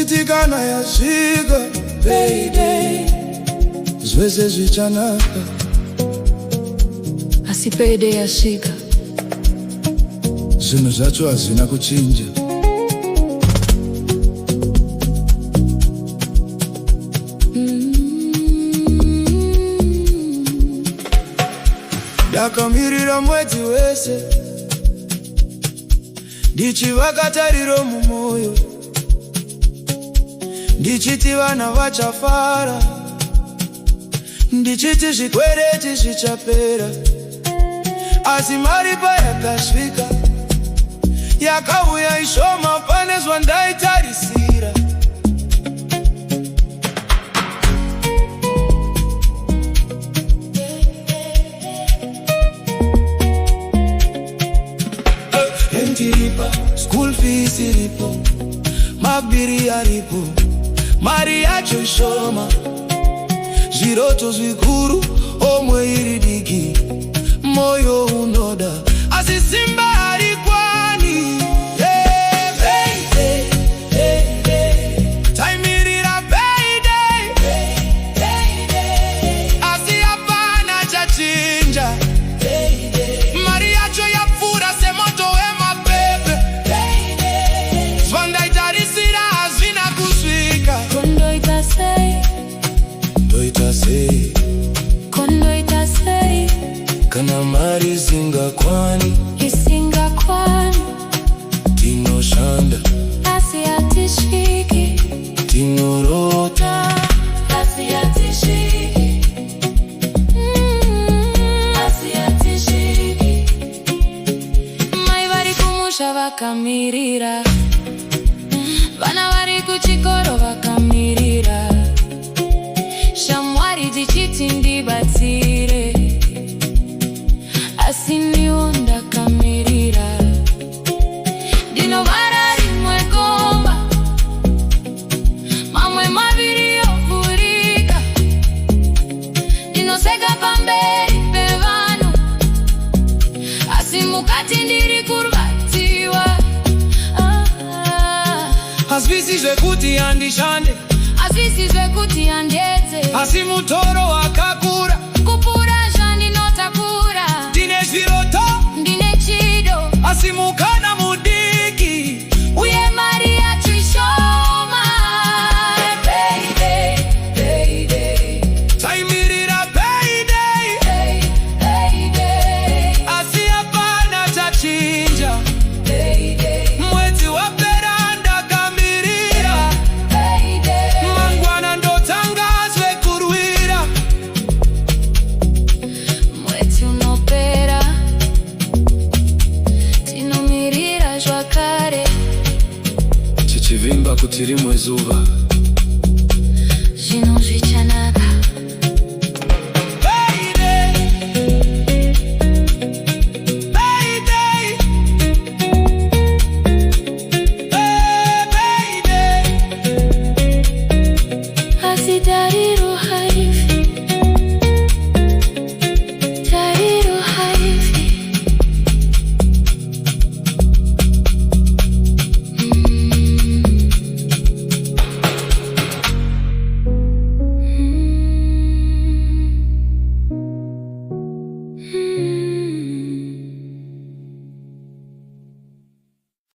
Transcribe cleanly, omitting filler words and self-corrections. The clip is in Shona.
Chitikana yasvika payday, zvese zvichanaka. Asi payday yasvika, zvinhu zvacho hazvina kuchinja. Ndakamirira mwedzi wese, ndichivaka tariro mumwoyo, ndichiti vana vachafara, ndichiti zvikwereti zvichapera. Asi maripa yakasvika, yakauya ishoma pane zvandaitarisira. School fees iripo, mabiri aripo, mari yacho shoma, zviroto zvikuru, omwe iri diki, moyo unoda, asi simba harikwani. Taimirira payday, asi hapana chachinja. Mari yacho yapfuura semoto wemapepe, zvandaitarisira hazvina kusvika. kondoita sei, Ndoita sei kondoita sei, kana mari isingakwana, tinoshanda asi hatishiki, tinorota asi hatishiki, asi hatishiki. Mai vari kumusha vakamirira, vana vari kuchikoro vakamirira, shamwari dzichiti ndibatsire, asi ndiwo ndakamirira. Ndinovara rimwe gomba, mamwe maviri ovhurika, ndinoseka pamberi pevanhu, asi mukati ndiri kurwadziwa. hazvisi zvekuti handishande, Hazvisi zvekuti handedze, asi mutoro wakakura, kupura zvandinotakura. ndine zviroto, Ndine chido, asi mukana mudiki, uye mari yacho ishoma. Payday, payday, taimirira payday, payday, asi hapana chachinja. payday, Mwedzi wapera ndakamirira, payday. mangwana ndotangazve kurwira. Mwedzi unopera, tinomirira zvakare, Chichivimba kuti rimwe zuva, zvinhu zvichanaka. payday, payday, payday. Asi tariro haifi, tariro haifi. Mm.